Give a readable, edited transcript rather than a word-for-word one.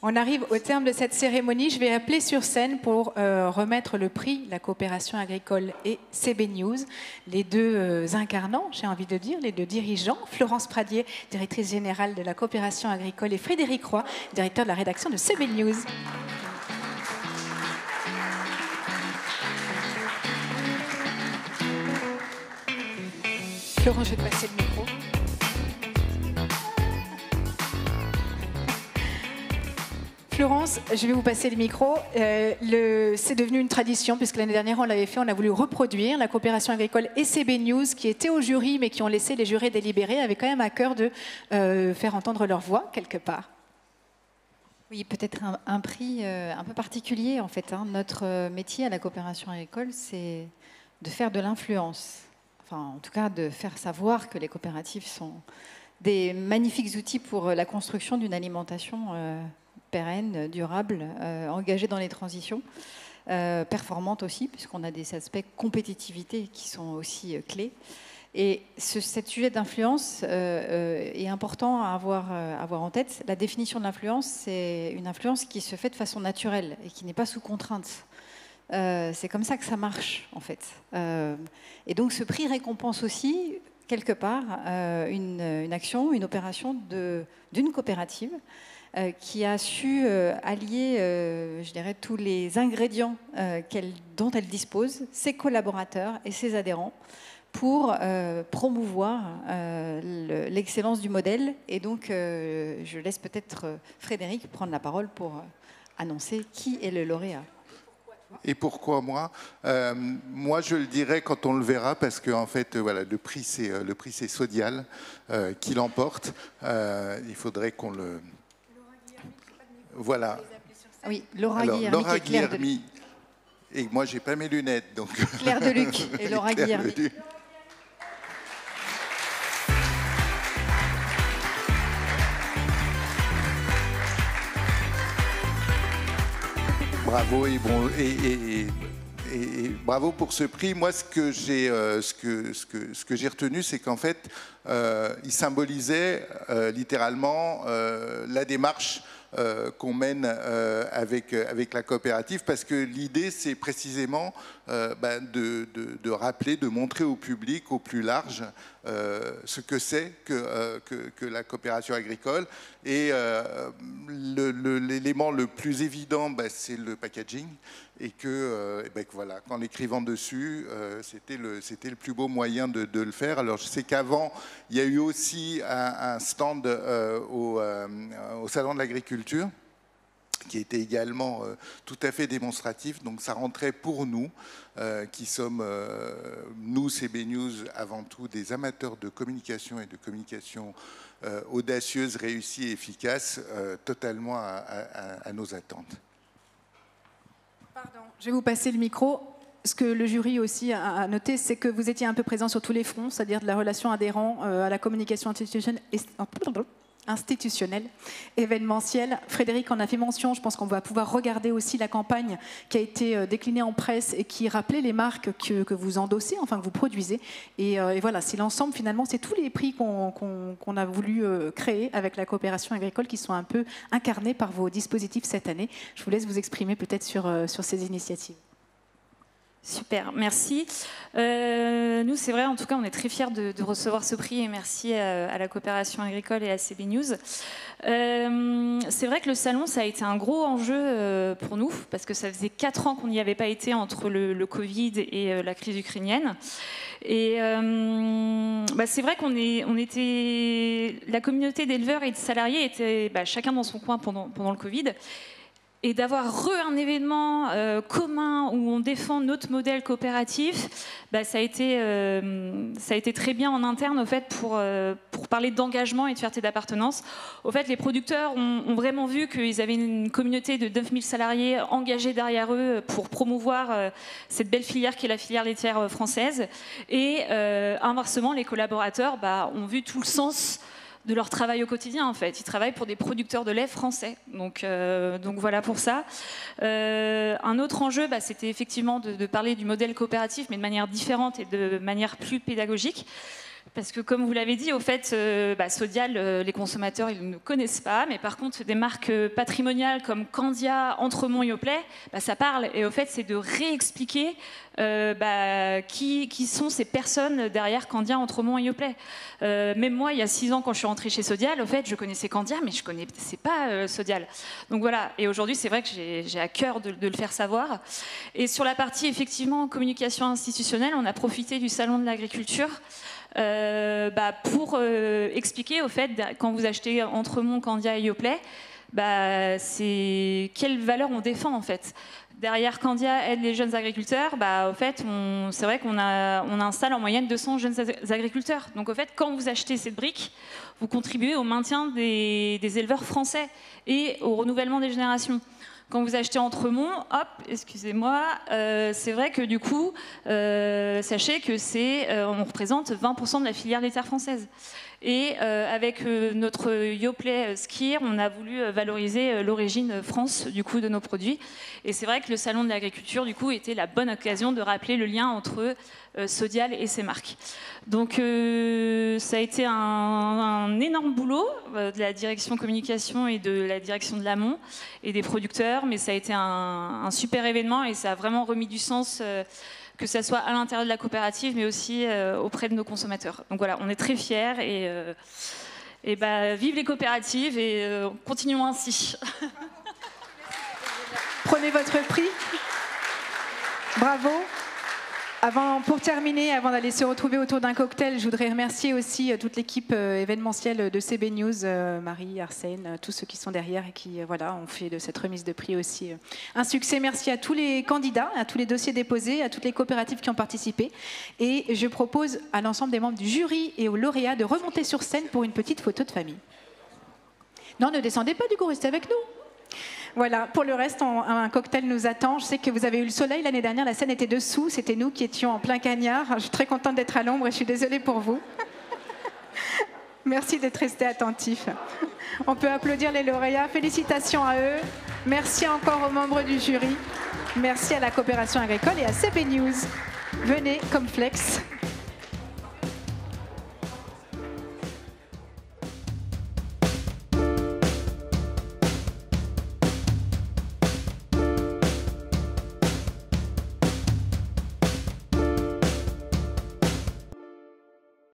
On arrive au terme de cette cérémonie. Je vais appeler sur scène pour remettre le prix La Coopération Agricole et CB News. Les deux incarnants, j'ai envie de dire, les deux dirigeants, Florence Pradier, directrice générale de la Coopération Agricole, et Frédéric Roy, directeur de la rédaction de CB News. Florence, je vais te passer le micro. Florence, je vais vous passer le micro. C'est devenu une tradition, puisque l'année dernière, on l'avait fait, on a voulu reproduire la Coopération Agricole et CB News, qui étaient au jury, mais qui ont laissé les jurés délibérer, avaient quand même à cœur de faire entendre leur voix, quelque part. Oui, peut-être un prix un peu particulier, en fait. Notre métier à la Coopération Agricole, c'est de faire de l'influence. Enfin, en tout cas, de faire savoir que les coopératives sont des magnifiques outils pour la construction d'une alimentation pérenne, durable, engagée dans les transitions, performante aussi, puisqu'on a des aspects compétitivité qui sont aussi clés. Et ce sujet d'influence est important à avoir en tête. La définition de l'influence, c'est une influence qui se fait de façon naturelle et qui n'est pas sous contrainte. C'est comme ça que ça marche, en fait. Et donc, ce prix récompense aussi, quelque part, une action, une opération d'une coopérative qui a su allier, je dirais, tous les ingrédients dont elle dispose, ses collaborateurs et ses adhérents, pour promouvoir l'excellence du modèle. Et donc, je laisse peut-être Frédéric prendre la parole pour annoncer qui est le lauréat. Et pourquoi moi moi, je le dirai quand on le verra, parce que en fait, voilà, le prix c'est Sodial qui l'emporte. Il faudrait qu'on le... Voilà. Oui, Laura Guillermy. Et moi, j'ai pas mes lunettes, donc... Claire Deluc et Laura Guillermy. Bravo et bravo pour ce prix. Moi, ce que j'ai retenu, c'est qu'en fait, il symbolisait littéralement la démarche qu'on mène avec la coopérative, parce que l'idée, c'est précisément de rappeler, de montrer au public, au plus large, ce que c'est que la coopération agricole. Et l'élément le plus évident, c'est le packaging, et que voilà, qu'en écrivant dessus, c'était le plus beau moyen de le faire. Alors je sais qu'avant, il y a eu aussi un stand au Salon de l'Agriculture, qui était également tout à fait démonstratif. Donc ça rentrait pour nous, qui sommes, nous, CB News, avant tout des amateurs de communication et de communication audacieuse, réussie et efficace, totalement à nos attentes. Pardon, je vais vous passer le micro. Ce que le jury aussi a noté, c'est que vous étiez un peu présent sur tous les fronts, c'est-à-dire de la relation adhérent à la communication institutionnelle, événementielle. Frédéric en a fait mention. Je pense qu'on va pouvoir regarder aussi la campagne qui a été déclinée en presse et qui rappelait les marques que vous endossez, enfin que vous produisez. Et voilà, c'est l'ensemble, finalement, c'est tous les prix qu'on a voulu créer avec la coopération agricole qui sont un peu incarnés par vos dispositifs cette année. Je vous laisse vous exprimer peut-être sur ces initiatives. Super, merci. Nous, c'est vrai, en tout cas, on est très fiers de recevoir ce prix, et merci à la Coopération Agricole et à CB News. C'est vrai que le salon, ça a été un gros enjeu pour nous, parce que ça faisait 4 ans qu'on n'y avait pas été entre le Covid et la crise ukrainienne. Et c'est vrai qu'on était... La communauté d'éleveurs et de salariés était chacun dans son coin pendant le Covid. Et d'avoir un événement commun où on défend notre modèle coopératif, ça a été très bien en interne au fait pour parler d'engagement et de fierté d'appartenance. Au fait, les producteurs ont vraiment vu qu'ils avaient une communauté de 9000 salariés engagés derrière eux pour promouvoir cette belle filière qui est la filière laitière française. Et inversement, les collaborateurs ont vu tout le sens de leur travail au quotidien, en fait. Ils travaillent pour des producteurs de lait français. Donc voilà pour ça. Un autre enjeu, c'était effectivement de parler du modèle coopératif, mais de manière différente et de manière plus pédagogique. Parce que comme vous l'avez dit, au fait, Sodial, les consommateurs, ils ne connaissent pas. Mais par contre, des marques patrimoniales comme Candia, Entremont, Yoplait, ça parle. Et au fait, c'est de réexpliquer qui sont ces personnes derrière Candia, Entremont et Yoplait. Même moi, il y a 6 ans, quand je suis rentrée chez Sodial, au fait, je connaissais Candia, mais je ne connaissais pas Sodial. Donc voilà. Et aujourd'hui, c'est vrai que j'ai à cœur de le faire savoir. Et sur la partie, effectivement, communication institutionnelle, on a profité du Salon de l'agriculture pour expliquer, au fait, quand vous achetez Entremont, Candia et Yoplait, c'est quelles valeurs on défend, en fait. Derrière Candia aide les jeunes agriculteurs, au fait, c'est vrai qu'on installe en moyenne 200 jeunes agriculteurs. Donc, au fait, quand vous achetez cette brique, vous contribuez au maintien des éleveurs français et au renouvellement des générations. Quand vous achetez Entremont, hop, excusez-moi, c'est vrai que du coup, sachez que on représente 20% de la filière laitière française. Et avec notre Yoplait Skier, on a voulu valoriser l'origine France du coup de nos produits. Et c'est vrai que le salon de l'agriculture du coup était la bonne occasion de rappeler le lien entre Sodial et ses marques. Donc ça a été un énorme boulot de la direction communication et de la direction de l'amont et des producteurs, mais ça a été un super événement et ça a vraiment remis du sens. Que ce soit à l'intérieur de la coopérative, mais aussi auprès de nos consommateurs. Donc voilà, on est très fiers et vive les coopératives et continuons ainsi. Prenez votre prix. Bravo. Pour terminer, avant d'aller se retrouver autour d'un cocktail, je voudrais remercier aussi toute l'équipe événementielle de CB News, Marie, Arsène, tous ceux qui sont derrière et qui ont fait de cette remise de prix aussi un succès. Merci à tous les candidats, à tous les dossiers déposés, à toutes les coopératives qui ont participé. Et je propose à l'ensemble des membres du jury et aux lauréats de remonter sur scène pour une petite photo de famille. Non, ne descendez pas du coup, restez avec nous. Voilà, pour le reste, un cocktail nous attend. Je sais que vous avez eu le soleil l'année dernière, la scène était dessous, c'était nous qui étions en plein cagnard. Je suis très contente d'être à l'ombre et je suis désolée pour vous. Merci d'être restés attentifs. On peut applaudir les lauréats, félicitations à eux. Merci encore aux membres du jury. Merci à la coopération agricole et à CB News. Venez comme Flex.